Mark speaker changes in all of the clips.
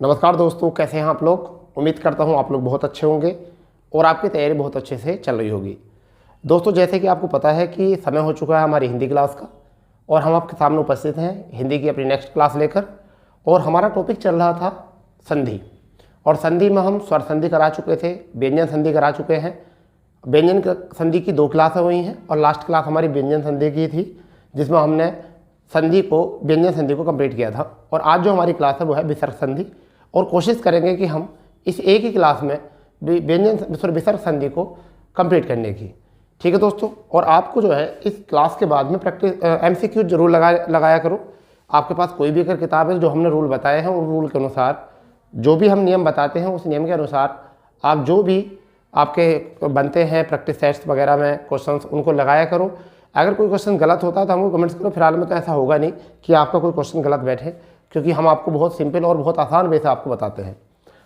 Speaker 1: नमस्कार दोस्तों, कैसे हैं आप लोग। उम्मीद करता हूं आप लोग बहुत अच्छे होंगे और आपकी तैयारी बहुत अच्छे से चल रही होगी। दोस्तों, जैसे कि आपको पता है कि समय हो चुका है हमारी हिंदी क्लास का और हम आपके सामने उपस्थित हैं हिंदी की अपनी नेक्स्ट क्लास लेकर। और हमारा टॉपिक चल रहा था संधि, और संधि में हम स्वर संधि करा चुके थे, व्यंजन संधि करा चुके हैं। व्यंजन संधि की 2 क्लासें हुई हैं और लास्ट क्लास हमारी व्यंजन संधि की थी, जिसमें हमने व्यंजन संधि को कंप्लीट किया था। और आज जो हमारी क्लास है वो है विसर्ग संधि, और कोशिश करेंगे कि हम इस एक ही क्लास में विसर्ग संधि को कंप्लीट करने की। ठीक है दोस्तों, और आपको जो है इस क्लास के बाद में प्रैक्टिस MCQ जरूर लगाया करो। आपके पास कोई भी अगर किताब है, जो हमने रूल बताए हैं उन रूल के अनुसार, जो भी हम नियम बताते हैं उस नियम के अनुसार आप जो भी आपके बनते हैं प्रैक्टिस टेस्ट वगैरह में क्वेश्चंस, उनको लगाया करो। अगर कोई क्वेश्चन गलत होता है तो हमको कमेंट्स करो। फिलहाल में तो ऐसा होगा नहीं कि आपका कोई क्वेश्चन गलत बैठे, क्योंकि हम आपको बहुत सिंपल और बहुत आसान वे से आपको बताते हैं।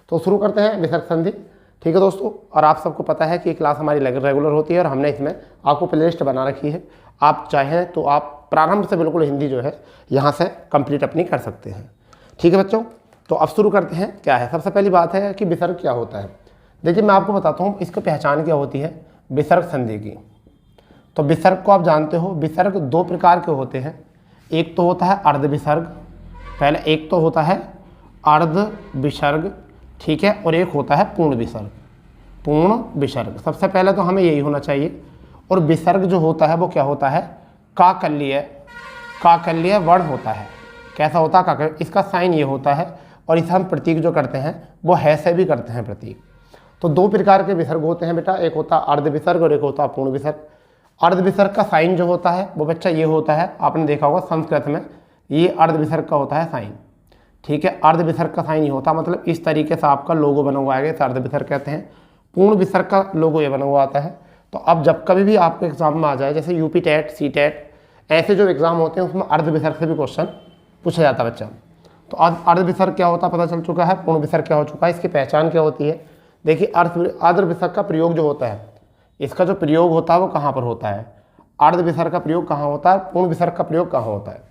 Speaker 1: तो शुरू करते हैं विसर्ग संधि। ठीक है दोस्तों, और आप सबको पता है कि ये क्लास हमारी रेगुलर होती है और हमने इसमें आपको प्लेलिस्ट बना रखी है। आप चाहें तो आप प्रारंभ से बिल्कुल हिंदी जो है यहाँ से कंप्लीट अपनी कर सकते हैं। ठीक है बच्चों, तो अब शुरू करते हैं। क्या है, सबसे पहली बात है कि विसर्ग क्या होता है। देखिए, मैं आपको बताता हूँ इसकी पहचान क्या होती है विसर्ग संधि की। तो विसर्ग को आप जानते हो, विसर्ग 2 प्रकार के होते हैं। एक तो होता है अर्ध विसर्ग, पहले एक तो होता है अर्ध विसर्ग, ठीक है, और एक होता है पूर्ण विसर्ग। पूर्ण विसर्ग सबसे पहले तो हमें यही होना चाहिए। और विसर्ग जो होता है वो क्या होता है, काकल्य वर्ण होता है। कैसा होता है काकल्य, इसका साइन ये होता है, और इसे हम प्रतीक जो करते हैं वो है से भी करते हैं प्रतीक। तो 2 प्रकार के विसर्ग होते हैं बेटा, एक होता है अर्ध विसर्ग और एक होता है पूर्ण विसर्ग। अर्ध विसर्ग का साइन जो होता है वो बच्चा ये होता है, आपने देखा होगा संस्कृत में ये अर्ध विसर्ग का होता है साइन। ठीक है, अर्ध विसर्ग का साइन ये होता है, मतलब इस तरीके से आपका लोगो बना हुआ आएगा, इसे अर्ध विसर्ग कहते हैं। पूर्ण विसर्ग का लोगो ये बना हुआ आता है। तो अब जब कभी भी आपके एग्जाम में आ जाए, जैसे UP टेट, CTET, ऐसे जो एग्जाम होते हैं उसमें अर्ध विसर्ग से भी क्वेश्चन पूछा जाता है बच्चा। तो अर्ध विसर्ग क्या होता है पता चल चुका है, पूर्ण विसर्ग क्या हो चुका है, इसकी पहचान क्या होती है। देखिए, अर्ध विसर्ग का प्रयोग जो होता है, इसका जो प्रयोग होता है वो कहाँ पर होता है, अर्ध विसर्ग का प्रयोग कहाँ होता है, पूर्ण विसर्ग का प्रयोग कहाँ होता है,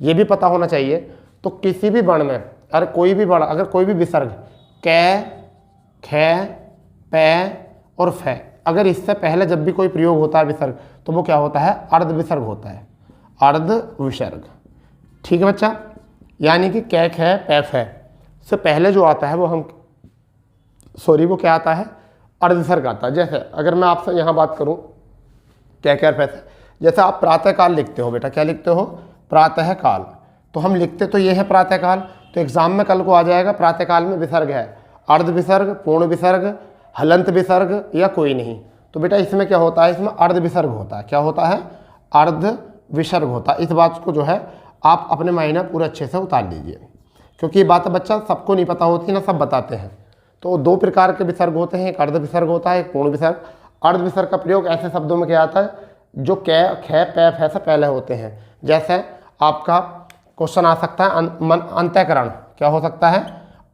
Speaker 1: ये भी पता होना चाहिए। तो किसी भी वर्ण में अगर कोई भी विसर्ग कै, ख, पै और फै, अगर इससे पहले जब भी कोई प्रयोग होता है विसर्ग, तो वो क्या होता है, अर्ध विसर्ग होता है, अर्ध विसर्ग। ठीक है बच्चा, यानी कि कै, ख, पै, फै से पहले जो आता है वो क्या आता है, अर्ध विसर्ग आता है। जैसे अगर मैं आपसे यहाँ बात करूँ कै, ख, पै, जैसे आप प्रातःकाल लिखते हो बेटा, क्या लिखते हो, प्रातःकाल। तो हम लिखते तो ये है प्रातःकाल, तो एग्जाम में कल को आ जाएगा प्रातःकाल में विसर्ग है, अर्ध विसर्ग, पूर्ण विसर्ग, हलंत विसर्ग या कोई नहीं। तो बेटा इसमें क्या होता है, इसमें अर्ध विसर्ग होता है। क्या होता है, अर्ध विसर्ग होता है। इस बात को जो है आप अपने माइंड में पूरा अच्छे से उतार लीजिए, क्योंकि ये बात बच्चा सबको नहीं पता होती ना, सब बताते हैं। तो 2 प्रकार के विसर्ग होते हैं, एक अर्ध विसर्ग होता है, एक पूर्ण विसर्ग। अर्ध विसर्ग का प्रयोग ऐसे शब्दों में किया जाता है जो कै, ख, पै, फै से पहले होते हैं। जैसे आपका क्वेश्चन आ सकता है अंतःकरण, क्या हो सकता है,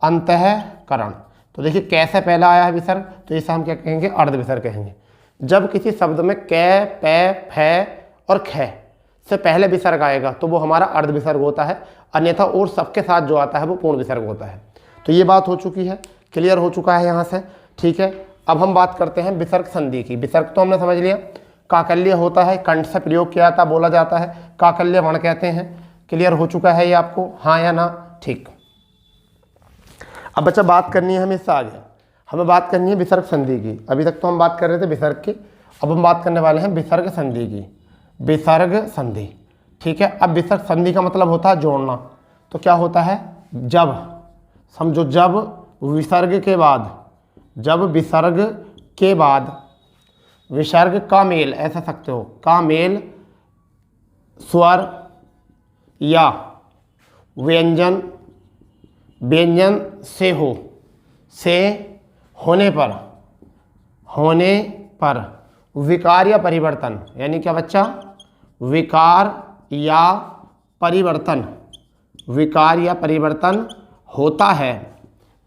Speaker 1: अंतःकरण। तो देखिए, कैसे पहले आया है विसर्ग, तो इसे हम क्या कहेंगे, अर्ध विसर्ग कहेंगे। जब किसी शब्द में कै, पै, फै और ख से पहले विसर्ग आएगा तो वो हमारा अर्ध विसर्ग होता है, अन्यथा और सबके साथ जो आता है वो पूर्ण विसर्ग होता है। तो ये बात हो चुकी है, क्लियर हो चुका है यहाँ से। ठीक है, अब हम बात करते हैं विसर्ग संधि की। विसर्ग तो हमने समझ लिया, काकल्य होता है, कंठ से प्रयोग किया जाता, बोला जाता है, काकल्य वर्ण कहते हैं। क्लियर हो चुका है ये आपको, हाँ या ना, ठीक। अब बच्चा बात करनी है हमें इससे आगे, हमें बात करनी है विसर्ग संधि की। अभी तक तो हम बात कर रहे थे विसर्ग की, अब हम बात करने वाले हैं विसर्ग संधि की। विसर्ग संधि, ठीक है। अब विसर्ग संधि का मतलब होता है जोड़ना। तो क्या होता है, जब समझो, जब विसर्ग के बाद विसर्ग का मेल, ऐसा सकते हो, का मेल स्वर या व्यंजन से होने पर विकार या परिवर्तन, यानी क्या बच्चा, विकार या परिवर्तन होता है,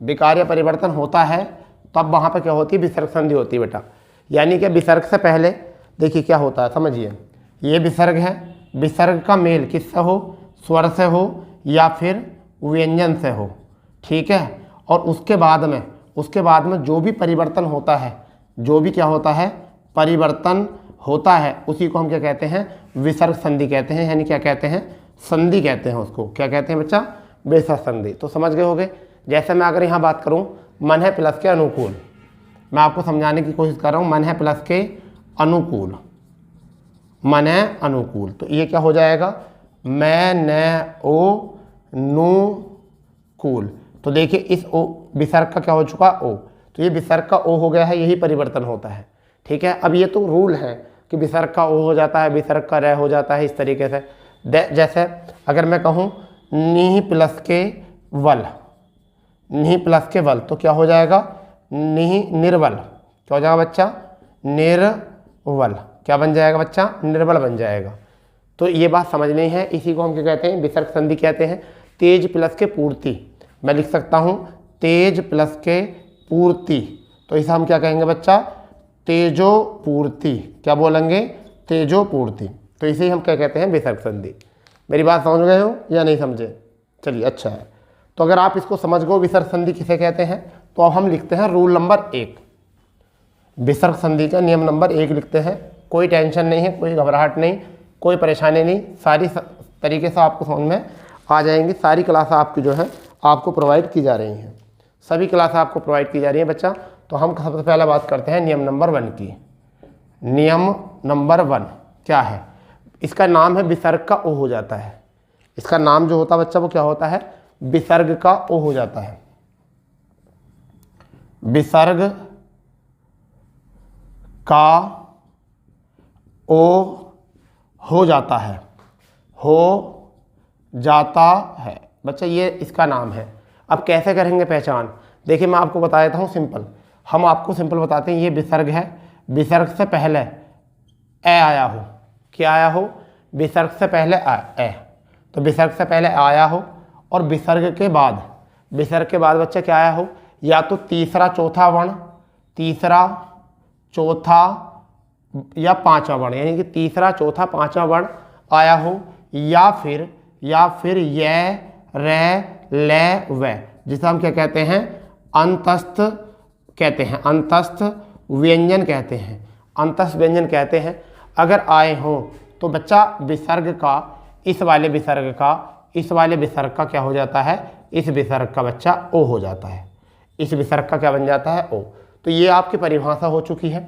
Speaker 1: विकार या परिवर्तन होता है, तब वहाँ पर क्या होती है, विसर्ग संधि होती है बेटा। यानी कि विसर्ग से पहले देखिए क्या होता है, समझिए, ये विसर्ग है, विसर्ग का मेल किससे हो, स्वर से हो या फिर व्यंजन से हो, ठीक है। और उसके बाद में जो भी परिवर्तन होता है, जो भी क्या होता है, परिवर्तन होता है, उसी को हम क्या कहते हैं, विसर्ग संधि कहते हैं। यानी क्या कहते हैं, संधि कहते हैं उसको। क्या कहते हैं बच्चा, विसर्ग संधि। तो समझ गए होगे। जैसे मैं अगर यहाँ बात करूँ, मन है प्लस के अनुकूल, मैं आपको समझाने की कोशिश कर रहा हूँ, मन है प्लस के अनुकूल, मन है अनुकूल, तो ये क्या हो जाएगा, मैं न ओ नु कूल। तो देखिए इस ओ विसर्ग का क्या हो चुका, ओ, तो ये विसर्ग का ओ हो गया है, यही परिवर्तन होता है। ठीक है, अब ये तो रूल है कि विसर्ग का ओ हो जाता है, विसर्ग का र हो जाता है, इस तरीके से। जैसे अगर मैं कहूँ नी प्लस के वल, नी प्लस के वल, तो क्या हो जाएगा, नी निर्वल। क्या हो जाएगा बच्चा, निर्वल। क्या बन जाएगा बच्चा, निर्बल बन जाएगा। तो ये बात समझनी है। इसी को हम क्या कहते हैं, विसर्ग संधि कहते हैं। तेज प्लस के पूर्ति, मैं लिख सकता हूँ तेज प्लस के पूर्ति, तो इसे हम क्या कहेंगे बच्चा, तेजो पूर्ति। क्या बोलेंगे, तेजो पूर्ति। तो इसे हम क्या कहते हैं, विसर्ग संधि। मेरी बात समझ गए हो या नहीं समझे, चलिए अच्छा है। तो अगर आप इसको समझ गए विसर्ग संधि किसे कहते हैं, तो अब हम लिखते हैं रूल नंबर 1, विसर्ग संधि का नियम नंबर 1 लिखते हैं। कोई टेंशन नहीं है, कोई घबराहट नहीं, कोई परेशानी नहीं, सारी तरीके से आपको समझ में आ जाएंगी। सारी क्लास आपकी जो है आपको प्रोवाइड की जा रही हैं, सभी क्लास आपको प्रोवाइड की जा रही हैं बच्चा। तो हम सबसे पहले बात करते हैं नियम नंबर 1 की। नियम नंबर 1 क्या है, इसका नाम है विसर्ग का ओ हो जाता है। इसका नाम जो होता है बच्चा वो क्या होता है, विसर्ग का ओ हो जाता है। विसर्ग का ओ हो जाता है, हो जाता है बच्चा, ये इसका नाम है। अब कैसे करेंगे पहचान, देखिए मैं आपको बता देता हूँ सिंपल। हम आपको सिंपल बताते हैं, ये विसर्ग है, विसर्ग से पहले ए आया हो, क्या आया हो, विसर्ग से पहले ए, तो विसर्ग से पहले आया हो, और विसर्ग के बाद बच्चा क्या आया हो, या तो तीसरा चौथा वर्ण, तीसरा चौथा या पांचवा वर्ण, यानी कि तीसरा चौथा पांचवा वर्ण आया हो, या फिर ये रे ले व, जिसे हम क्या कहते हैं, अंतस्थ कहते हैं, अंतस्थ व्यंजन कहते हैं, अंतस्थ व्यंजन कहते हैं। अगर आए हों तो बच्चा विसर्ग का, इस वाले विसर्ग का क्या हो जाता है, इस विसर्ग का बच्चा ओ हो जाता है, इस विसर्ग का क्या बन जाता है, ओ। तो ये आपकी परिभाषा हो चुकी है।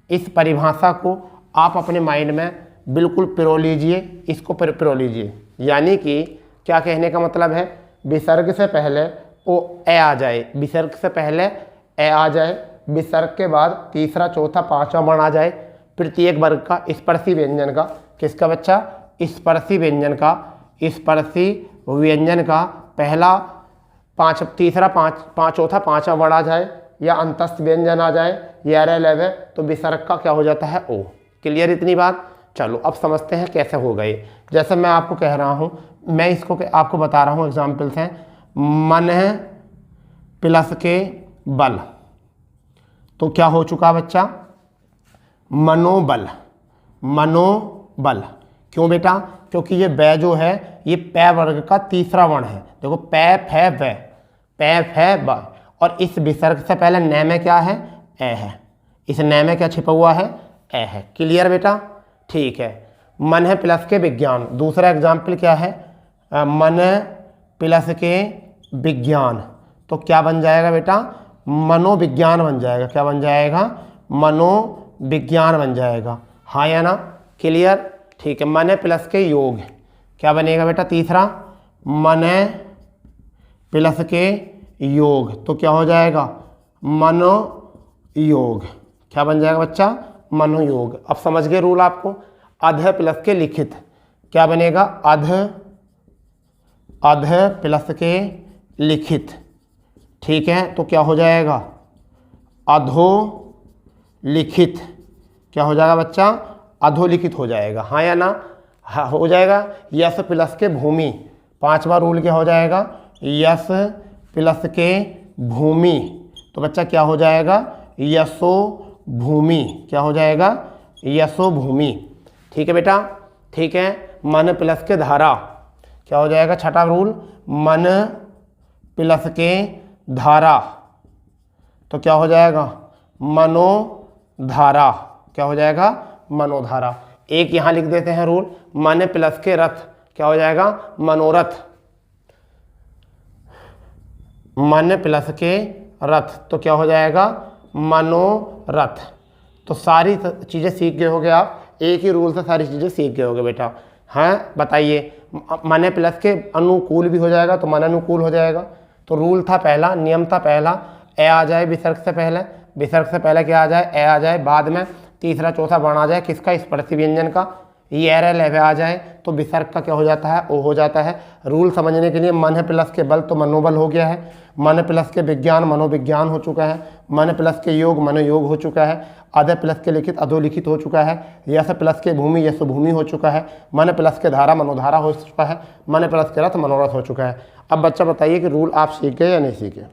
Speaker 1: इस परिभाषा को आप अपने माइंड में बिल्कुल पिरो लीजिए, इसको पिरो लीजिए। यानी कि क्या कहने का मतलब है, विसर्ग से पहले ओ ए आ जाए, विसर्ग से पहले ए आ जाए, विसर्ग के बाद तीसरा चौथा पांचवा वर्ण आ जाए, प्रत्येक वर्ग का स्पर्शी व्यंजन का, किसका बच्चा, स्पर्शी व्यंजन का, स्पर्शी व्यंजन का पहला तीसरा चौथा पांचवा वर्ण आ जाए, या अंतस्थ व्यंजन आ जाए, या रे लेवे, तो विसर्ग का क्या हो जाता है, ओ। क्लियर इतनी बात। चलो अब समझते हैं कैसे हो गए। जैसे मैं आपको कह रहा हूँ, मैं इसको आपको बता रहा हूँ एग्जाम्पल से, मन प्लस के बल, तो क्या हो चुका बच्चा, मनोबल, मनोबल। क्यों बेटा, क्योंकि ये बै जो है ये पै वर्ग का तीसरा वर्ण है। देखो पै फै बै, पै फै ब, और इस विसर्ग से पहले न में क्या है, ए है, इस न में क्या छिपा हुआ है, ए है। क्लियर बेटा, ठीक है। मन है प्लस के विज्ञान, दूसरा एग्जाम्पल क्या है, मन प्लस के विज्ञान, तो क्या बन जाएगा बेटा, मनोविज्ञान बन जाएगा। क्या बन जाएगा, मनोविज्ञान बन जाएगा, हाँ या ना, क्लियर, ठीक है। मन प्लस के योग, क्या बनेगा बेटा, तीसरा मन प्लस के योग, तो क्या हो जाएगा, मनोयोग। क्या बन जाएगा बच्चा, मनोयोग। अब समझ गए रूल आपको। अध प्लस के लिखित, क्या बनेगा, अध प्लस के लिखित, ठीक है, तो क्या हो जाएगा, अधो लिखित। क्या हो जाएगा बच्चा, अधोलिखित हो जाएगा, हाँ या ना, हाँ हो जाएगा। यस प्लस के भूमि, पांचवा रूल क्या हो जाएगा, यस प्लस के भूमि, तो बच्चा क्या हो जाएगा, यशो भूमि। क्या हो जाएगा, यशो भूमि, ठीक है बेटा, ठीक है। मन प्लस के धारा, क्या हो जाएगा, छठा रूल, मन प्लस के धारा, तो क्या हो जाएगा मनोधारा, क्या हो जाएगा मनोधारा। एक यहाँ लिख देते हैं रूल, मन प्लस के रथ क्या हो जाएगा मनोरथ, मन प्लस के रथ तो क्या हो जाएगा मनोरथ। तो सारी चीज़ें सीख गए होगे आप, एक ही रूल से सारी चीज़ें सीख गए होगे बेटा। हाँ बताइए, मन प्लस के अनुकूल भी हो जाएगा तो मन अनुकूल हो जाएगा। तो रूल था पहला, नियम था पहला, ए आ जाए विसर्ग से पहले, विसर्ग से पहले क्या आ जाए ए आ जाए, बाद में तीसरा चौथा वर्ण आ जाए किसका स्पर्शी व्यंजन का, ये रे लेवे आ जाए तो विसर्ग का क्या हो जाता है ओ हो जाता है। रूल समझने के लिए मन प्लस के बल तो मनोबल हो गया है, मन प्लस के विज्ञान मनोविज्ञान हो चुका है, मन प्लस के योग मनोयोग हो चुका है, अध प्लस के लिखित अधोलिखित हो चुका है, यश प्लस के भूमि यश भूमि हो चुका है, मन प्लस के धारा मनोधारा हो चुका है, मन प्लस के रथ मनोरथ हो चुका है। अब बच्चा बताइए कि रूल आप सीख गए या नहीं सीखे।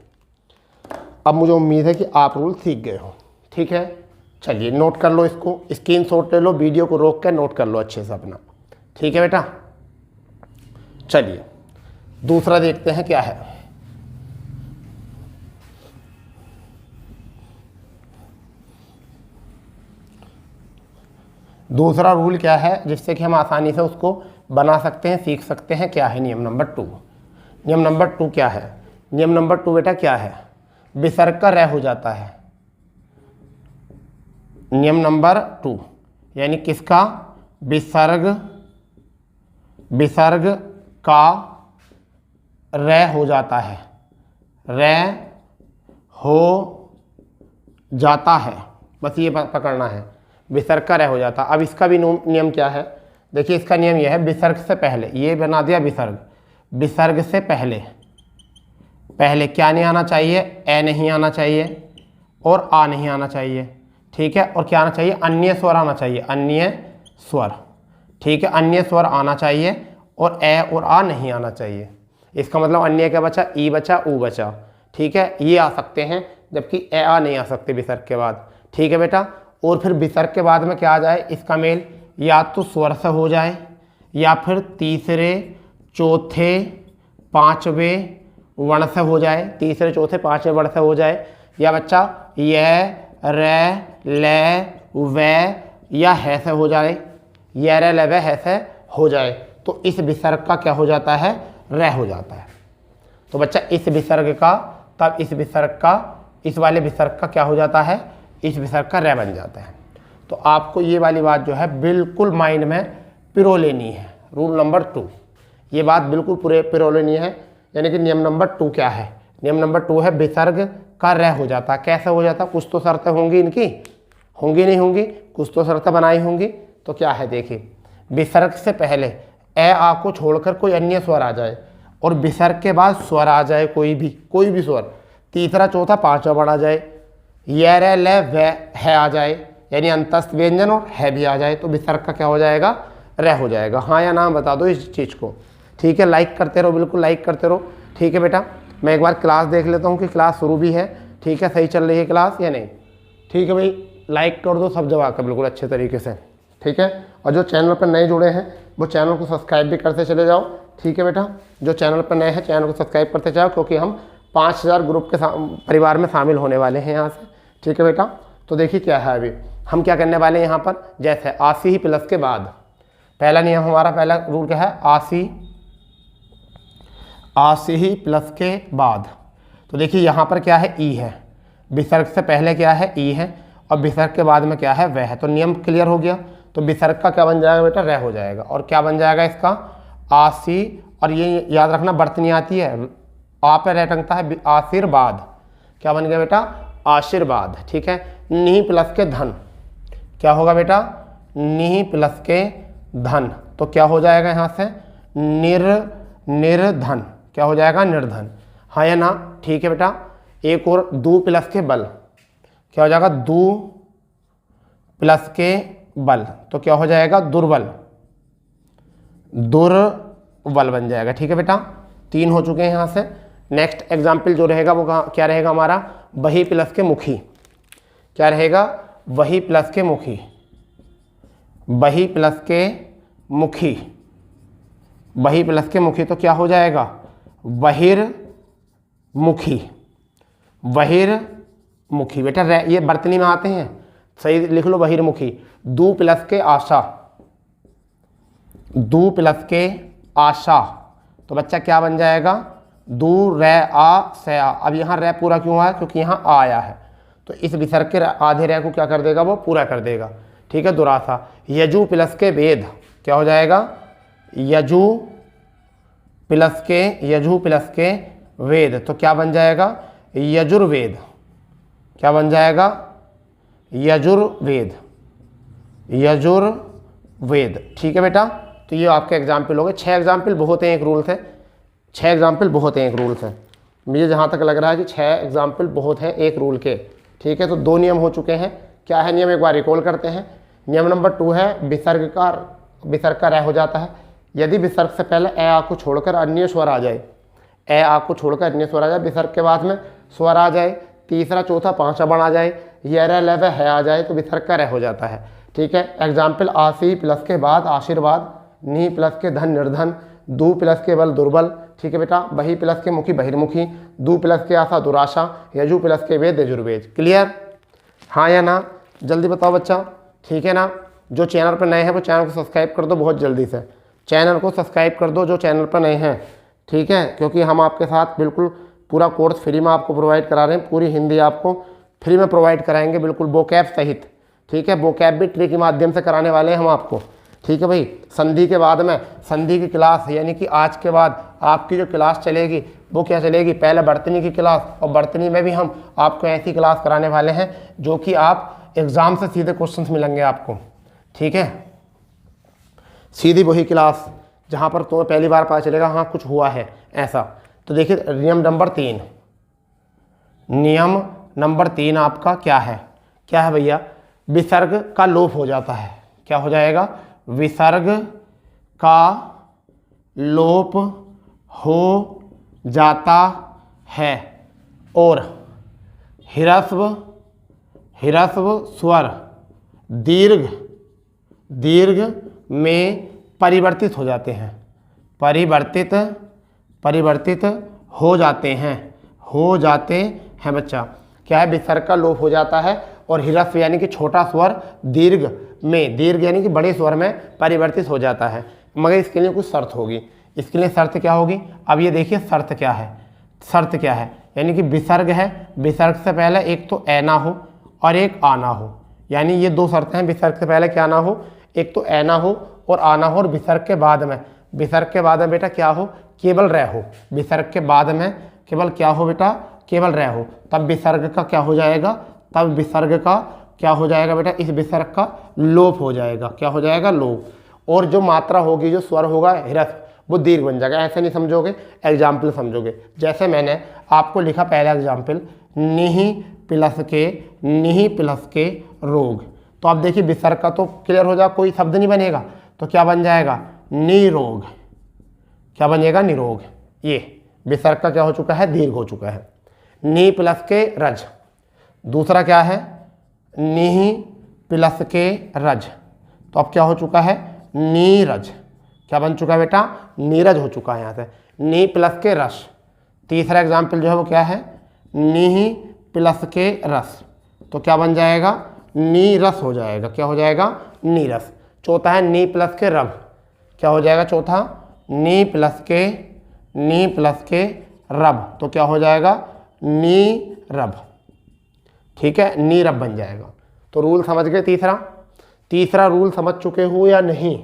Speaker 1: अब मुझे उम्मीद है कि आप रूल सीख गए हो, ठीक है। चलिए नोट कर लो, इसको स्क्रीनशॉट ले लो, वीडियो को रोक कर नोट कर लो अच्छे से अपना, ठीक है बेटा। चलिए दूसरा देखते हैं क्या है। दूसरा रूल क्या है जिससे कि हम आसानी से उसको बना सकते हैं, सीख सकते हैं, क्या है नियम नंबर 2। नियम नंबर 2 क्या है, नियम नंबर 2 बेटा क्या है, विसर्ग का रह हो जाता है। नियम नंबर 2 यानी किसका, विसर्ग, विसर्ग का रे हो जाता है, रे हो जाता है, बस ये पकड़ना है, विसर्ग का रे हो जाता। अब इसका भी नियम क्या है, देखिए इसका नियम यह है, विसर्ग से पहले, ये बना दिया विसर्ग, विसर्ग से पहले, पहले क्या नहीं आना चाहिए, ए नहीं आना चाहिए और आ नहीं आना चाहिए, ठीक है। और क्या आना चाहिए, अन्य स्वर आना चाहिए, अन्य स्वर, ठीक है, अन्य स्वर आना चाहिए और ए और आ नहीं आना चाहिए। इसका मतलब अन्य क्या बचा, ई बचा, ऊ बचा, ठीक है, ये आ सकते हैं जबकि ए आ नहीं आ सकते विसर्ग के बाद, ठीक है बेटा। और फिर विसर्ग के बाद में क्या आ जाए, इसका मेल या तो स्वर से हो जाए या फिर तीसरे चौथे पांचवें वर्ण से हो जाए, तीसरे चौथे पांचवें वर्ण से हो जाए, या बच्चा यह रे ले वे या है से हो जाए, यह रे ले वे है से हो जाए, तो इस विसर्ग का क्या हो जाता है, रे हो जाता है। तो बच्चा इस विसर्ग का, तब इस विसर्ग का, इस वाले विसर्ग का क्या हो जाता है, इस विसर्ग का रे बन जाता है। तो आपको ये वाली बात जो है बिल्कुल माइंड में पिरो लेनी है, रूल नंबर 2, ये बात बिल्कुल पूरे पिरो लेनी है। यानी कि नियम नंबर 2 क्या है, नियम नंबर 2 है विसर्ग का रे हो जाता। कैसे हो जाता, कुछ तो शर्तें होंगी इनकी, होंगी नहीं होंगी, कुछ तो शर्तें बनाई होंगी। तो क्या है देखिए, विसर्ग से पहले ए आ को छोड़कर कोई अन्य स्वर आ जाए और विसर्ग के बाद स्वर आ जाए कोई भी स्वर, तीसरा चौथा पांचवा वर्ण आ जाए, ये रे ले वे है आ जाए, यानी अंतस्थ व्यंजन और है भी आ जाए, तो विसर्ग का क्या हो जाएगा, रे हो जाएगा। हाँ या ना बता दो इस चीज़ को, ठीक है। लाइक करते रहो, बिल्कुल लाइक करते रहो, ठीक है बेटा। मैं एक बार क्लास देख लेता हूँ कि क्लास शुरू भी है, ठीक है, सही चल रही है क्लास या नहीं, ठीक है भाई। लाइक कर दो सब जगह का बिल्कुल अच्छे तरीके से, ठीक है। और जो चैनल पर नए जुड़े हैं वो चैनल को सब्सक्राइब भी करते चले जाओ, ठीक है बेटा। जो चैनल पर नए हैं चैनल को सब्सक्राइब करते जाओ, क्योंकि हम 5000 ग्रुप के परिवार में शामिल होने वाले हैं यहाँ से, ठीक है बेटा। तो देखिए क्या है, अभी हम क्या करने वाले हैं यहाँ पर, जैसे आसी ही प्लस के बाद, पहला नियम हमारा, पहला रूल क्या है, आसी ही प्लस के बाद। तो देखिए यहाँ पर क्या है, ई है, विसर्ग से पहले क्या है, ई है, और विसर्ग के बाद में क्या है, वह है। तो नियम क्लियर हो गया। तो विसर्ग का क्या बन जाएगा बेटा, रह हो जाएगा। और क्या बन जाएगा इसका, आसी, और ये याद रखना बर्तनी आती है, आ पे रह टंगता है, आशीर्वाद, क्या बन गया बेटा, आशीर्वाद, ठीक है। नी प्लस के धन, क्या होगा बेटा, नी प्लस के धन, तो क्या हो जाएगा यहाँ से, निर्धन, क्या हो जाएगा, निर्धन, हाँ या ना, ठीक है बेटा। एक और दू प्लस के बल, क्या हो जाएगा, दू प्लस के बल, तो क्या हो जाएगा, दुर्बल, दुर्बल बन जाएगा, ठीक है बेटा। 3 हो चुके हैं यहाँ से। नेक्स्ट एग्जाम्पल जो रहेगा वो क्या रहेगा हमारा, वही प्लस के मुखी, क्या रहेगा, वही प्लस के मुखी, वही प्लस के मुखी, वही प्लस के मुखी, तो क्या हो जाएगा, बहिर्मुखी, बहिर्मुखी। बेटा ये वर्तनी में आते हैं, सही लिख लो बहिर्मुखी। दू प्लस के आशा, दू प्लस के आशा, तो बच्चा क्या बन जाएगा, दू रै आ सया। अब यहाँ रै पूरा क्यों आया, क्योंकि यहाँ आ आया है, तो इस विसर्ग के आधे रै को क्या कर देगा, वो पूरा कर देगा। ठीक है, दुरासा। यजु प्लस के वेद, क्या हो जाएगा, यजु प्लस के वेद, तो क्या बन जाएगा, यजुर्वेद। क्या बन जाएगा, यजुर्वेद, यजुर्वेद। ठीक है बेटा, तो ये आपके एग्जाम्पल हो गए। 6 एग्जाम्पल बहुत हैं, एक रूल से 6 एग्जाम्पल बहुत हैं, एक रूल से। मुझे जहाँ तक लग रहा है कि 6 एग्जाम्पल बहुत हैं एक रूल के। ठीक है, तो 2 नियम हो चुके हैं। क्या है नियम, एक बार रिकॉल करते हैं। नियम नंबर 2 है विसर्ग का रह हो जाता है यदि विसर्ग से पहले ए आ को छोड़कर अन्य स्वर आ जाए, ए आ को छोड़कर अन्य स्वर आ जाए, विसर्ग के बाद में स्वर आ जाए, तीसरा चौथा पांचवा बन आ जाए, ये रह लव है आ जाए, तो विसर्ग का रह हो जाता है। ठीक है, एग्जाम्पल आसी प्लस के बाद आशीर्वाद, नी प्लस के धन निर्धन, दू प्लस के बल दुर्बल। ठीक है बेटा, बही प्लस के मुखी बहिर्मुखी, दू प्लस के आशा दुराशा, यजु प्लस के वेद यजुर्वेद। क्लियर, हाँ या ना, जल्दी बताओ बच्चा। ठीक है ना, जो चैनल पर नए हैं वो चैनल को सब्सक्राइब कर दो बहुत जल्दी से, चैनल को सब्सक्राइब कर दो जो चैनल पर नए हैं। ठीक है, क्योंकि हम आपके साथ बिल्कुल पूरा कोर्स फ्री में आपको प्रोवाइड करा रहे हैं, पूरी हिंदी आपको फ्री में प्रोवाइड कराएंगे, बिल्कुल वोकैब सहित। ठीक है, वोकैब भी ट्री के माध्यम से कराने वाले हैं हम आपको। ठीक है भाई, संधि के बाद में संधि की क्लास, यानी कि आज के बाद आपकी जो क्लास चलेगी वो क्या चलेगी, पहले वर्तनी की क्लास, और वर्तनी में भी हम आपको ऐसी क्लास कराने वाले हैं जो कि आप एग्ज़ाम से सीधे क्वेश्चंस मिलेंगे आपको। ठीक है, सीधी वही क्लास जहाँ पर तुम्हें पहली बार पता चलेगा हाँ कुछ हुआ है ऐसा। तो देखिए नियम नंबर 3, नियम नंबर 3 आपका क्या है, क्या है भैया, विसर्ग का लोप हो जाता है। क्या हो जाएगा, विसर्ग का लोप हो जाता है और ह्रस्व स्वर दीर्घ में परिवर्तित हो जाते हैं, परिवर्तित हो जाते हैं बच्चा। क्या है, विसर्ग का लोप हो जाता है और ह्रस्व यानी कि छोटा स्वर दीर्घ यानी कि बड़े स्वर में परिवर्तित हो जाता है। मगर इसके लिए कुछ शर्त होगी, इसके लिए शर्त क्या होगी, अब ये देखिए शर्त क्या है, यानी कि विसर्ग है, विसर्ग से पहले एक तो ए ना हो और एक आ ना हो, यानी ये 2 शर्तें हैं। विसर्ग से पहले क्या ना हो, एक तो ए ना हो और आ ना हो, और विसर्ग के बाद में बेटा क्या हो, केवल रह हो। विसर्ग के बाद में केवल क्या हो बेटा, केवल रह हो, तब विसर्ग का क्या हो जाएगा, बेटा, इस विसर्ग का लोप हो जाएगा। क्या हो जाएगा, लोप। और जो मात्रा होगी, जो स्वर होगा ह्रस्व, वो दीर्घ बन जाएगा। ऐसे नहीं समझोगे, एग्जाम्पल समझोगे। जैसे मैंने आपको लिखा पहला एग्जाम्पल, निहि प्लस के रोग, तो आप देखिए विसर्ग का तो क्लियर हो जाएगा, कोई शब्द नहीं बनेगा, तो क्या बन जाएगा, निरोग। क्या बनेगा, निरोग। ये विसर्ग का क्या हो चुका है, दीर्घ हो चुका है। नी प्लस के रज, दूसरा क्या है, निहि प्लस के रज, तो अब क्या हो चुका है, नीरज। क्या बन चुका है बेटा, नीरज हो चुका है यहाँ से। नी प्लस के रस, तीसरा एग्जाम्पल जो है वो क्या है, निहि प्लस के रस, तो क्या बन जाएगा, नीरस हो जाएगा। क्या हो जाएगा, नीरस। चौथा है नी प्लस के रब, क्या हो जाएगा चौथा, नी प्लस के रब, तो क्या हो जाएगा, नीरब। ठीक है, नीरब बन जाएगा। तो रूल समझ गए। तीसरा रूल समझ चुके हो या नहीं।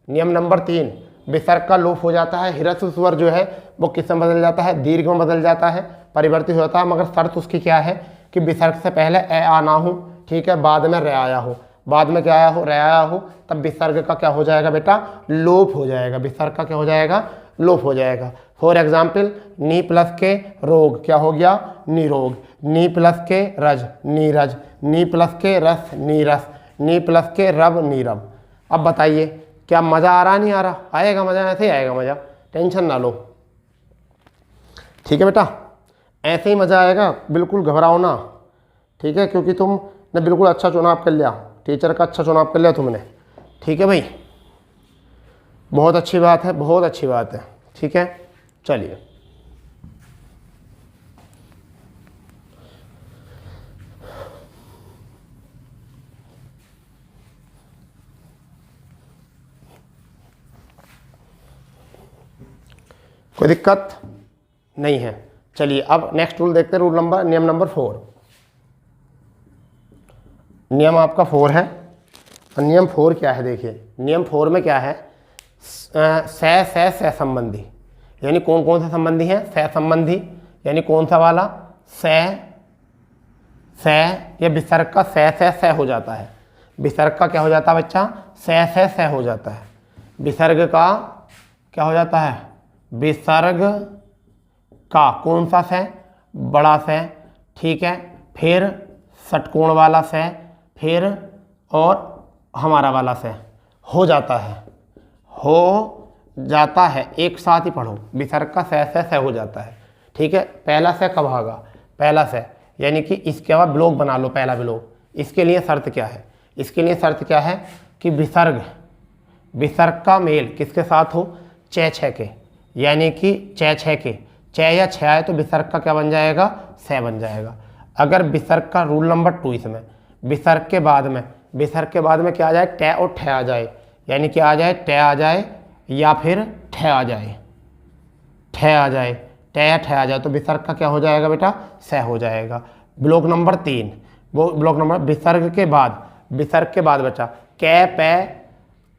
Speaker 1: नियम नंबर 3, विसर्ग का लोप हो जाता है, ह्रस्व स्वर जो है वो किस में बदल जाता है, दीर्घ में बदल जाता है, परिवर्तित होता है। मगर शर्त उसकी क्या है कि विसर्ग से पहले ए आना हो, ठीक है, बाद में रे आया हो, बाद में क्या आया हो, रे आया हो, तब विसर्ग का क्या हो जाएगा बेटा, लोप हो जाएगा। विसर्ग का क्या हो जाएगा, लोप हो जाएगा। फॉर एग्जाम्पल, नी प्लस के रोग क्या हो गया, निरोग। नी प्लस के रज, नीरज। नी प्लस के रस, नीरस। नी प्लस के रब, नीरब। अब बताइए क्या मज़ा आ रहा, नहीं आ रहा, आएगा मज़ा, ऐसे ही आएगा मज़ा, टेंशन ना लो। ठीक है बेटा, ऐसे ही मज़ा आएगा, बिल्कुल घबराओ ना। ठीक है, क्योंकि तुमने बिल्कुल अच्छा चुनाव कर लिया, टीचर का अच्छा चुनाव कर लिया तुमने। ठीक है भाई, बहुत अच्छी बात है, बहुत अच्छी बात है। ठीक है, चलिए कोई दिक्कत नहीं है। चलिए अब नेक्स्ट रूल देखते हैं, नियम नंबर 4। नियम आपका 4 है। और नियम 4 क्या है, देखिए नियम 4 में क्या है, से संबंधी, यानी कौन कौन से संबंधी हैं, से संबंधी, यानी कौन सा वाला, से या विसर्ग का से हो जाता है। विसर्ग का क्या हो जाता है बच्चा, से हो जाता है। विसर्ग का क्या हो जाता है, विसर्ग का कौन सा से, बड़ा से, ठीक है, फिर षटकोण वाला से, फिर और हमारा वाला से हो जाता है, एक साथ ही पढ़ो, विसर्ग का से हो जाता है, ठीक है। पहला से कब आएगा, पहला से, यानी कि इसके बाद ब्लॉक बना लो, पहला ब्लॉक। इसके लिए शर्त क्या है, इसके लिए शर्त क्या है कि विसर्ग का मेल किसके साथ हो, चे छः के, यानी कि चे छः के, चे या छः आए तो विसर्ग का क्या बन जाएगा, से बन जाएगा। अगर विसर्ग का रूल नंबर 2 इसमें, विसर्ग के बाद में क्या आ जाए, टे और ठे आ जाए, यानी कि आ जाए टे आ जाए या फिर ठे आ जाए, टे या ठे आ जाए तो विसर्ग का क्या हो जाएगा बेटा, से हो जाएगा। ब्लॉक नंबर 3, वो ब्लॉक नंबर विसर्ग के बाद बचा कै पे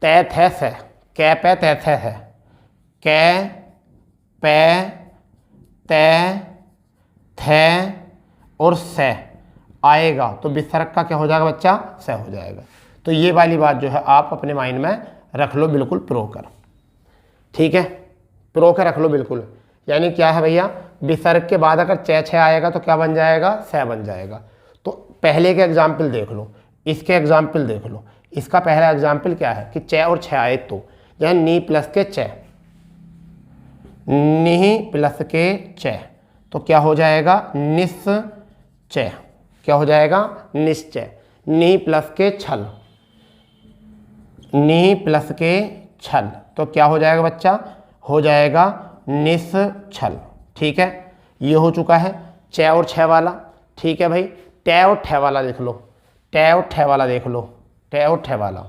Speaker 1: तै थे से, कै पे तै थे है, कै पे तै थे और से आएगा तो विसर्ग का क्या हो जाएगा बच्चा, से हो जाएगा। तो ये वाली बात जो है आप अपने माइंड में रख लो, बिल्कुल प्रो कर, ठीक है, प्रो कर रख लो बिल्कुल। यानी क्या है भैया, विसर्ग के बाद अगर चे छः आएगा तो क्या बन जाएगा, से बन जाएगा। तो पहले के एग्जाम्पल देख लो, इसके एग्जाम्पल देख लो। इसका पहला एग्जाम्पल क्या है कि चे और छः आए तो, यानी नी प्लस के चे, नी प्लस के चे, तो क्या हो जाएगा, निश्चय, क्या हो जाएगा, निश्चय। नी प्लस के छल, नी प्लस के छल, तो क्या हो जाएगा बच्चा, हो जाएगा निश्चल, ठीक है। ये हो चुका है चे और छः वाला, ठीक है भाई। टे और ठे वाला देख लो, टे और ठे वाला देख लो, टे और ठे वाला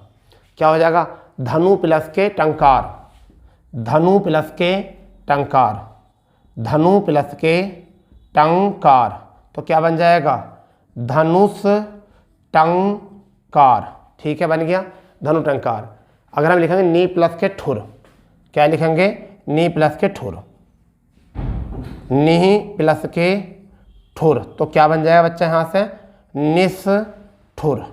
Speaker 1: क्या हो जाएगा, धनु प्लस के टंकार, धनु प्लस के टंकार, धनु प्लस के टंकार, तो क्या बन जाएगा, धनुष टंकार, ठीक है, बन गया धनु टंकार। अगर हम लिखेंगे नी प्लस के ठुर, क्या लिखेंगे, नी प्लस के ठुर, नी प्लस के ठुर, तो क्या बन जाएगा बच्चा यहाँ से, निष्ठुर,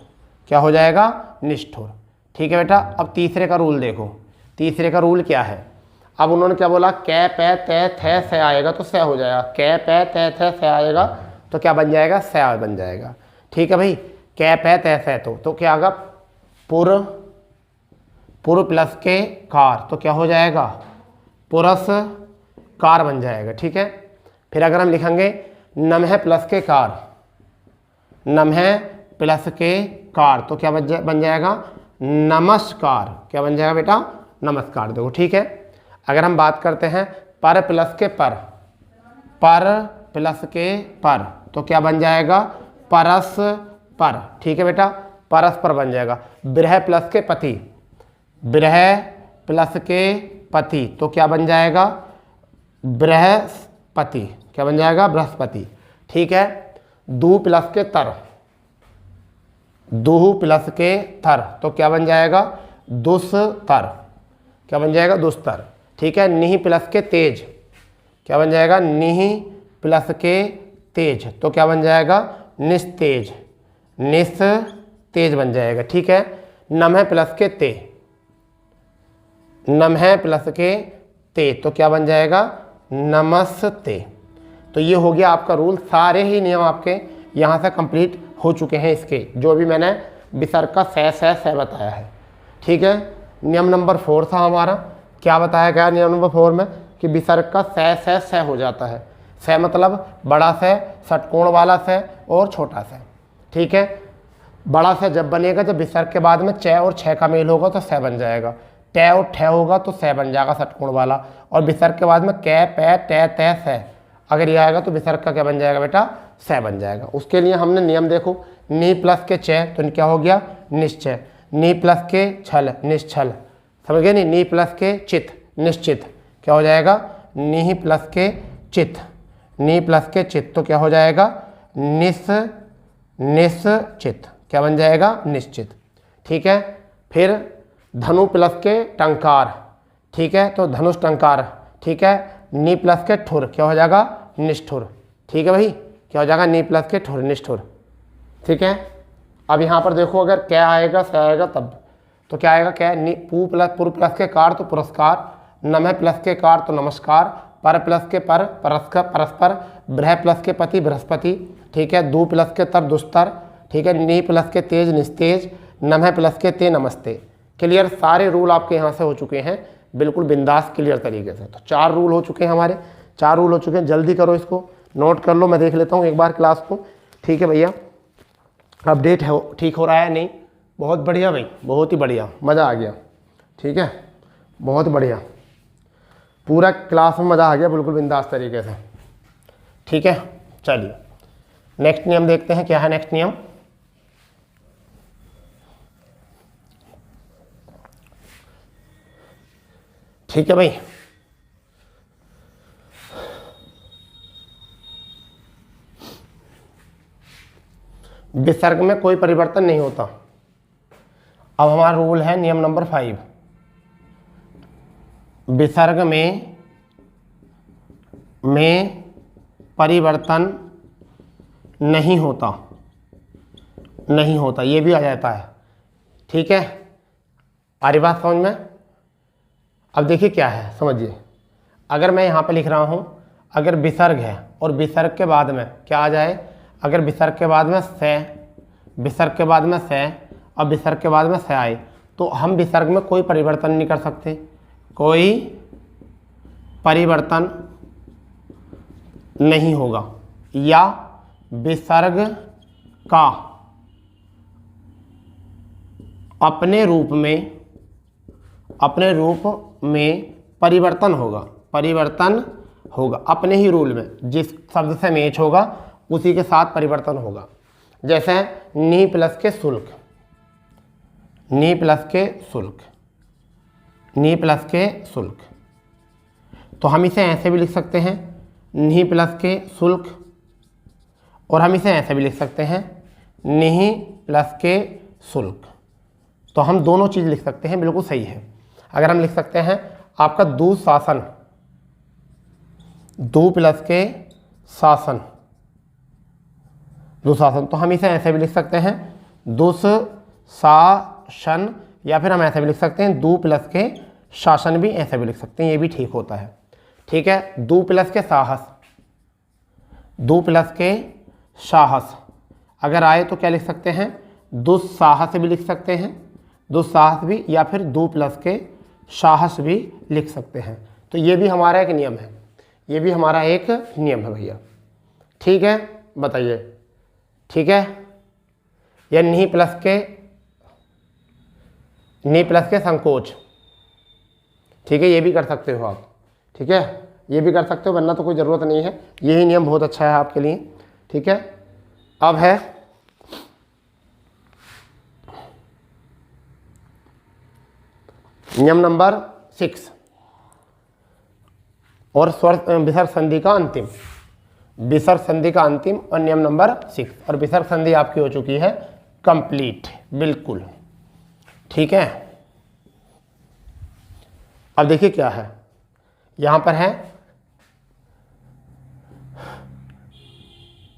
Speaker 1: क्या हो जाएगा, निष्ठुर, ठीक है बेटा। अब तीसरे का रूल देखो, तीसरे का रूल क्या है। अब उन्होंने क्या बोला, कै पे तै थे से आएगा तो से हो जाएगा, कै पे तै थे से आएगा तो क्या बन जाएगा, से बन जाएगा, ठीक है भाई। कै पे तै से तो क्या आएगा, पुर प्लस के कार, तो क्या हो जाएगा, पुरस्कार बन जाएगा, ठीक है। फिर अगर हम लिखेंगे नमः प्लस के कार, नमः प्लस के कार, तो क्या बन जाएगा, नमस्कार, क्या बन जाएगा बेटा, नमस्कार, देखो, ठीक है। अगर हम बात करते हैं पर प्लस के पर प्लस के पर, तो क्या बन जाएगा, परस्पर, ठीक है बेटा, परस्पर बन जाएगा। बृह प्लस के पति, बृह प्लस के पति, तो क्या बन जाएगा, बृहस्पति, क्या बन जाएगा, बृहस्पति, ठीक है। दू प्लस के तर, दू प्लस के तर, तो क्या बन जाएगा, दुस्तर, क्या बन जाएगा, दुस्तर, ठीक है। निहि प्लस के तेज, क्या बन जाएगा, निहि प्लस के तेज, तो क्या बन जाएगा, निस्तेज, निस्तेज बन जाएगा, ठीक है। नमः प्लस के ते, नमः प्लस के ते, तो क्या बन जाएगा, नमस्ते। तो ये हो गया आपका रूल। सारे ही नियम आपके यहाँ से कंप्लीट हो चुके हैं, इसके जो भी मैंने विसर्ग का से बताया है, ठीक है। नियम नंबर 4 था हमारा, क्या बताया गया नियम नंबर 4 में कि विसर्ग का से हो जाता है। से मतलब बड़ा से, षटकोण वाला से और छोटा से, ठीक है। बड़ा से जब बनेगा जब विसर्ग के बाद में चे और छः का मेल होगा तो से बन जाएगा, टे और ठे होगा तो से बन जाएगा षटकोण वाला, और विसर्ग के बाद में कै पे टे ते से अगर ये आएगा तो विसर्ग का क्या बन जाएगा बेटा, से बन जाएगा। उसके लिए हमने नियम देखो, नी प्लस के चे तो क्या हो गया, निश्चय, नी प्लस के छल, निश्चल, समझ गए नहीं, नी प्लस के चित, निश्चित, क्या हो जाएगा, नी प्लस के चित, नी प्लस के चित, तो क्या हो जाएगा निश्चित, क्या बन जाएगा निश्चित। ठीक है, फिर धनु प्लस के टंकार, ठीक है, तो धनुष टंकार, ठीक है, नी प्लस के ठुर, क्या हो जाएगा निष्ठुर। ठीक है भाई, क्या हो जाएगा नी प्लस के ठुर, निष्ठुर। ठीक है, अब यहाँ पर देखो अगर क्या आएगा स आएगा तब, तो क्या आएगा क्या, पुर प्लस के कार तो पुरस्कार, नमः प्लस के कार तो नमस्कार, पर प्लस के पर परस्पर, बृह प्लस के पति बृहस्पति, ठीक है, दू प्लस के तर दुस्तर, ठीक है, नी प्लस के तेज निस्तेज, नमः प्लस के ते नमस्ते। क्लियर, सारे रूल आपके यहाँ से हो चुके हैं बिल्कुल बिंदास क्लियर तरीके से। तो 4 रूल हो चुके हैं हमारे, 4 रूल हो चुके हैं। जल्दी करो, इसको नोट कर लो, मैं देख लेता हूँ एक बार क्लास को। ठीक है भैया, अपडेट है ठीक हो रहा है नहीं? बहुत बढ़िया भाई, बहुत ही बढ़िया, मज़ा आ गया। ठीक है, बहुत बढ़िया, पूरा क्लास में मज़ा आ गया बिल्कुल बिंदास तरीके से। ठीक है, चलिए नेक्स्ट नियम देखते हैं, क्या है नेक्स्ट नियम। ठीक है भाई, विसर्ग में कोई परिवर्तन नहीं होता। अब हमारा रूल है नियम नंबर 5, विसर्ग में परिवर्तन नहीं होता, नहीं होता, ये भी आ जाता है। ठीक है, आ रही बात समझ में? अब देखिए क्या है, समझिए, अगर मैं यहाँ पे लिख रहा हूँ, अगर विसर्ग है और विसर्ग के बाद में क्या आ जाए, अगर विसर्ग के बाद में से, विसर्ग के बाद में से और विसर्ग के बाद में से आए, तो हम विसर्ग में कोई परिवर्तन नहीं कर सकते, कोई परिवर्तन नहीं होगा, या विसर्ग का अपने रूप में परिवर्तन होगा, परिवर्तन होगा अपने ही रूल में, जिस शब्द से मैच होगा उसी के साथ परिवर्तन होगा। जैसे नी प्लस के शुल्क, नी प्लस के शुल्क, नी प्लस के शुल्क, तो हम इसे ऐसे भी लिख सकते हैं नी प्लस के शुल्क, और हम इसे ऐसे भी लिख सकते हैं नी प्लस के शुल्क। तो हम दोनों चीज़ लिख सकते हैं, बिल्कुल सही है। अगर हम लिख सकते हैं आपका दुशासन, दू प्लस के शासन, दुशासन, तो हम इसे ऐसे भी लिख सकते हैं दुशासन, या फिर हम ऐसे भी लिख सकते हैं दू प्लस के शासन, भी ऐसे भी लिख सकते हैं, ये भी ठीक होता है। ठीक है, दू प्लस के साहस, दू प्लस के साहस अगर आए तो क्या लिख सकते हैं, दुस्साहस भी लिख सकते हैं, दुस्साहस भी, या फिर दू प्लस के साहस भी लिख सकते हैं। तो ये भी हमारा एक नियम है, ये भी हमारा एक नियम है भैया। ठीक है, बताइए, ठीक है, या नी प्लस के संकोच, ठीक है, ये भी कर सकते हो आप। ठीक है, ये भी कर सकते हो, वरना तो कोई ज़रूरत नहीं है, यही नियम बहुत अच्छा है आपके लिए। ठीक है, अब है नियम नंबर 6 और स्वर विसर्ग संधि का अंतिम, विसर्ग संधि का अंतिम और नियम नंबर 6, और विसर्ग संधि आपकी हो चुकी है कंप्लीट, बिल्कुल। ठीक है, अब देखिए क्या है, यहां पर है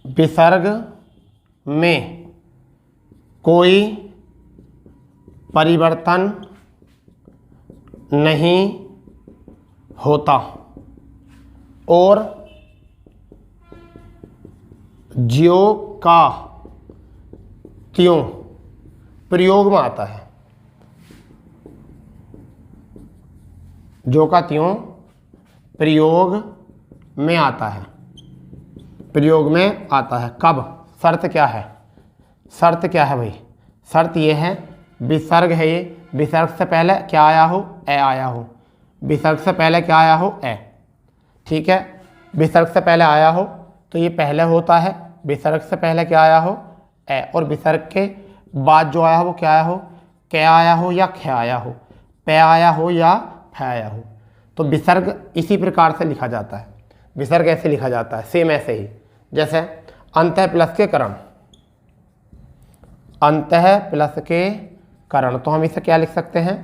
Speaker 1: विसर्ग में कोई परिवर्तन नहीं होता और ज्यों का त्यों प्रयोग में आता है, ज्यों का त्यों प्रयोग में आता है, प्रयोग में आता है। कब? शर्त क्या है, शर्त क्या है भाई, शर्त ये है विसर्ग है, ये विसर्ग से पहले क्या आया हो, ए आया हो, विसर्ग से पहले क्या आया हो, ए। ठीक है, विसर्ग से पहले आया हो तो ये पहले होता है, विसर्ग से पहले क्या आया हो, ए, और विसर्ग के बाद जो आया हो वो क्या आया हो, कै आया हो या ख आया हो, पे आया हो या फ आया हो। तो विसर्ग इसी प्रकार से लिखा जाता है। विसर्ग ऐसे लिखा जाता है, सेम ऐसे ही, जैसे अंतः प्लस के करण, अंतः प्लस के करण, तो हम इसे क्या लिख सकते हैं,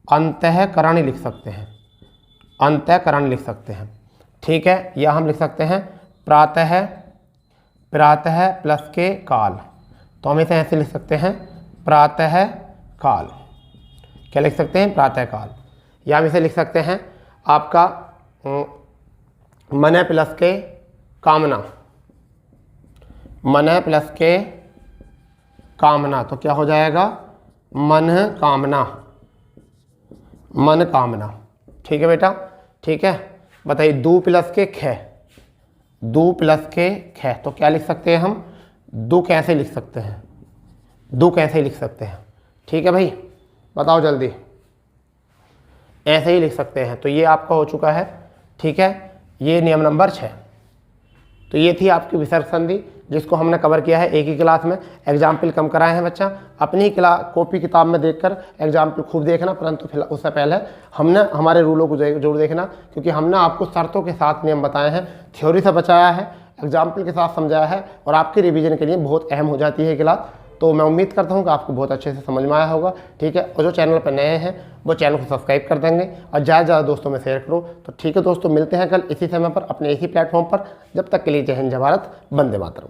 Speaker 1: अंतःकरण लिख सकते हैं, अंतःकरण लिख सकते हैं, ठीक है। या हम लिख सकते हैं प्रातः, प्रातः प्लस के काल, तो हम इसे ऐसे लिख सकते हैं प्रातः काल, क्या लिख सकते हैं, प्रातः काल। या हम इसे लिख सकते हैं आपका मन प्लस के कामना, मन प्लस के कामना, तो क्या हो जाएगा, मन कामना, मन कामना, ठीक है बेटा, ठीक है। बताइए दू प्लस के ख, दू प्लस के ख, तो क्या लिख सकते हैं हम, दो कैसे लिख सकते हैं, दो कैसे लिख सकते हैं, ठीक है भाई, बताओ जल्दी, ऐसे ही लिख सकते हैं। तो ये आपका हो चुका है, ठीक है, ये नियम नंबर 6। तो ये थी आपकी विसर्ग संधि, जिसको हमने कवर किया है एक ही क्लास में, एग्जाम्पल कम कराए हैं बच्चा, अपनी ही कॉपी किताब में देखकर एग्जाम्पल खूब देखना, परंतु फिलहाल उससे पहले हमने हमारे रूलों को जरूर देखना, क्योंकि हमने आपको शर्तों के साथ नियम बताए हैं, थ्योरी से बचाया है, एग्जाम्पल के साथ समझाया है, और आपकी रिवीजन के लिए बहुत अहम हो जाती है क्लास। तो मैं उम्मीद करता हूँ कि आपको बहुत अच्छे से समझ में आया होगा, ठीक है। और जो चैनल पर नए हैं वो चैनल को सब्सक्राइब कर देंगे और ज़्यादा से ज़्यादा दोस्तों में शेयर करो। तो ठीक है दोस्तों, मिलते हैं कल इसी समय पर अपने इसी प्लेटफॉर्म पर। जब तक के लिए जय हिंद, जय भारत, वंदे मातरम।